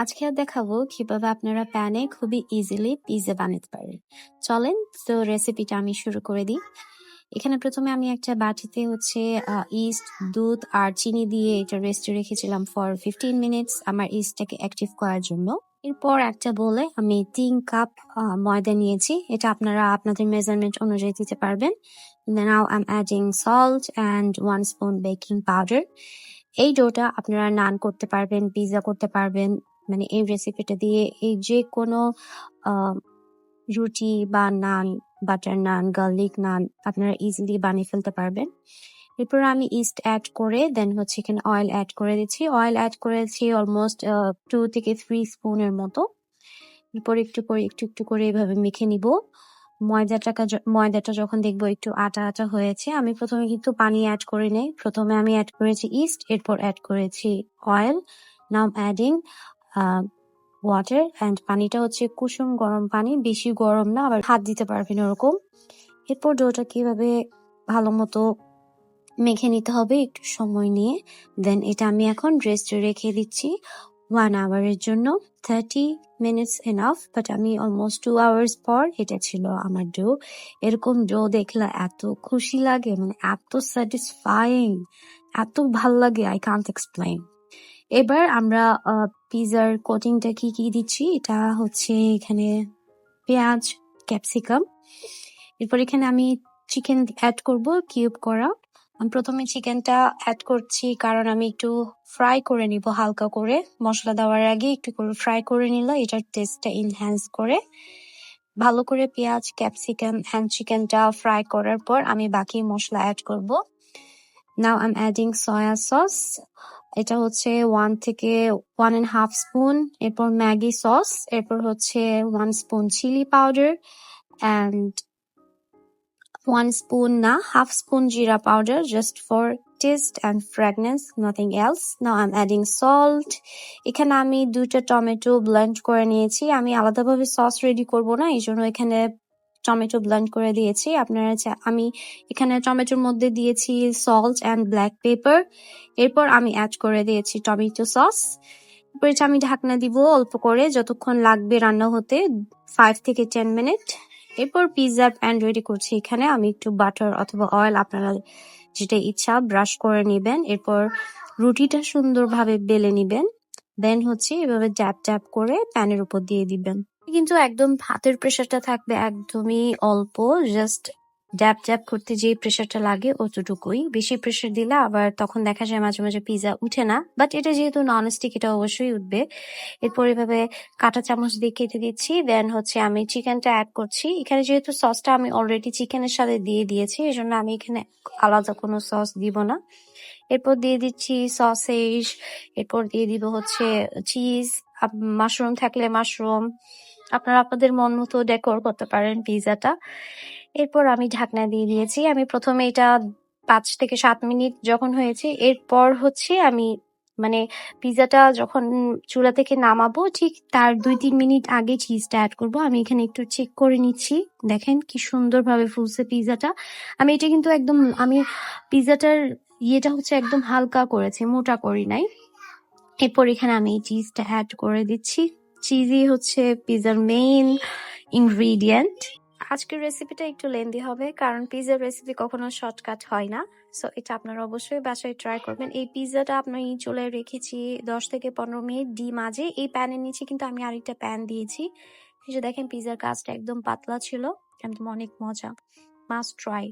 আজকে দেখাবো কিভাবে আপনারা প্যানে খুবই ইজিলি পিৎজা বানাতে পারেন। চলেন তো রেসিপিটা আমি শুরু করে দিই। এখানে প্রথমে আমি একটা বাটিতে ইস্ট, দুধ আর চিনি দিয়ে এটা রেস্টে রেখেছিলাম ফর 15 মিনিটস আমার ইস্টটাকে অ্যাক্টিভ করার জন্য। এরপর একটা বলে আমি 3 কাপ ময়দা নিয়েছি। এটা আপনারা আপনাদের মেজারমেন্ট অনুযায়ী দিতে পারবেন। Now I'm adding salt and 1 spoon baking powder. এই ডোটা আপনারা নান করতে পারবেন, পিৎজা করতে পারবেন। মানে এই রেসিপিটা দিয়ে এই যে কোনো রুটি বা নান, বাটার নান, গার্লিক নান আপনারা ইজিলি বানিয়ে ফেলতে পারবেন। এরপর আমি ইস্ট অ্যাড করে দেন এখানে অয়েল অ্যাড করে দিচ্ছি। অয়েল অ্যাড করেছি অলমোস্ট 2 থেকে 3 স্পুনের মতো। এরপর একটু করে এভাবে মেখে নিব। ময়দাটা যখন দেখবো একটু আটা আটা হয়েছে, আমি প্রথমে কিন্তু পানি অ্যাড করি নাই। প্রথমে আমি অ্যাড করেছি ইস্ট, এরপর অ্যাড করেছি oil. Now adding water and পানিটা হচ্ছে কুসুম গরম পানি, বেশি গরম না আবার হাত দিতে পারবেন ওরকম। এরপর ডোটা কিভাবে ভালো মতো মেখে নিতে হবে একটু সময় নিয়ে। দেন এটা আমি এখন রেস্টে রেখে দিচ্ছি 1 আওয়ারের জন্য। 30 মিনিটস এনাফ, বাট আমি অলমোস্ট 2 আওয়ার্স পর এটা ছিল আমার ডো। এরকম ডো দেখলে এত খুশি লাগে, মানে এত স্যাটিসফাইং, এত ভাল লাগে, আই কান্ট এক্সপ্লেইন। এবার আমরা পিৎজার কোটিংটা কি কি দিচ্ছি, এটা হচ্ছে এখানে পেঁয়াজ, ক্যাপসিকাম। এরপর এখানে আমি চিকেন অ্যাড করব কিউব করা। আমি প্রথমে চিকেনটা অ্যাড করছি কারণ আমি একটু ফ্রাই করে নিব হালকা করে, মশলা দেওয়ার আগে একটু করে ফ্রাই করে নিলে এটার টেস্টটা এনহ্যান্স করে। ভালো করে পেঁয়াজ, ক্যাপসিকাম অ্যান্ড চিকেনটা ফ্রাই করার পর আমি বাকি মশলা অ্যাড করব। Now I am adding soya sauce. এটা হচ্ছে 1 থেকে 1.5 স্পুন। এরপর ম্যাগি সস, এরপর 1 spoon chilli powder and 1 spoon na half spoon jeera powder just for taste and fragrance, nothing else. Now I'm adding salt. এখানে আমি 2টা tomato blend করে নিয়েছি। আমি আলাদাভাবে সস রেডি করব না, এই জন্য এখানে টমেটো ব্লেন্ড করে দিয়েছি। আমি এখানে টমেটোর মধ্যে দিয়েছি সল্ট অ্যান্ড ব্ল্যাক পেপার। এরপর আমি অ্যাড করে দিয়েছি টমেটো সস। এরপর এটা আমি ঢাকনা দিব অল্প করে, যতক্ষণ লাগবে রান্না হতে, 5 থেকে 10 মিনিট। এরপর পিৎজার প্যান রেডি করছি। এখানে আমি একটু বাটার অথবা অয়েল আপনারা যেটা ইচ্ছা ব্রাশ করে নেবেন। এরপর রুটিটা সুন্দরভাবে বেলে নিবেন। দেন এভাবে ট্যাপ ট্যাপ করে প্যানের উপর দিয়ে দিবেন। কিন্তু একদম হাতের প্রেসারটা থাকবে একদমই অল্প, জাস্ট ড্যাব ড্যাব করতে যে প্রেসারটা লাগে অতটুকুই। বেশি প্রেসার দিলে আবার তখন দেখা যায় মাঝে মাঝে পিৎজা উঠে না, বাট এটা যেহেতু ননস্টিক এটা অবশ্যই উঠবে। এরপর এভাবে কাঁটা চামচ দিয়ে কেটে দিচ্ছি। দেন আমি চিকেনটা অ্যাড করছি। এখানে যেহেতু সসটা আমি অলরেডি চিকেনের সাথে দিয়ে দিয়েছি, এই জন্য আমি এখানে আলাদা কোনো সস দিব না। এরপর দিয়ে দিচ্ছি সসেজ, এরপর দিয়ে দিব চিজ, মাশরুম থাকলে মাশরুম, আপনারা আপনাদের মন মতো ডেকোর করতে পারেন পিৎজাটা। এরপর আমি ঢাকনা দিয়ে দিয়েছি। আমি প্রথমে এটা 5 থেকে 7 মিনিট যখন হয়েছে, এরপর আমি মানে পিৎজাটা যখন চুলা থেকে নামাবো ঠিক তার 2-3 মিনিট আগে চিজটা অ্যাড করব। আমি এখানে একটু চেক করে নিচ্ছি। দেখেন কি সুন্দরভাবে ফুলছে পিৎজাটা। আমি এটা কিন্তু আমি পিৎজাটার ইয়েটা একদম হালকা করেছি, মোটা করি নাই। এরপর এখানে আমি চিজটা অ্যাড করে দিচ্ছি। চিজই পিৎজার মেইন ইনগ্রিডিয়েন্ট। আজকের রেসিপিটা একটু লেন্দি হবে কারণ পিৎজার রেসিপি কখনো শর্টকাট হয় না। সো এটা আপনারা অবশ্যই বাসায় ট্রাই করবেন। এই পিৎজাটা আমি চুলায় রেখেছি 10 থেকে 15 মিনিট ডিম মাঝে। এই প্যানের নিচে কিন্তু আমি আরেকটা প্যান দিয়েছি। এই যে দেখেন পিৎজার কাজটা একদম পাতলা ছিল, একদম অনেক মজা, মাস্ট ট্রাই।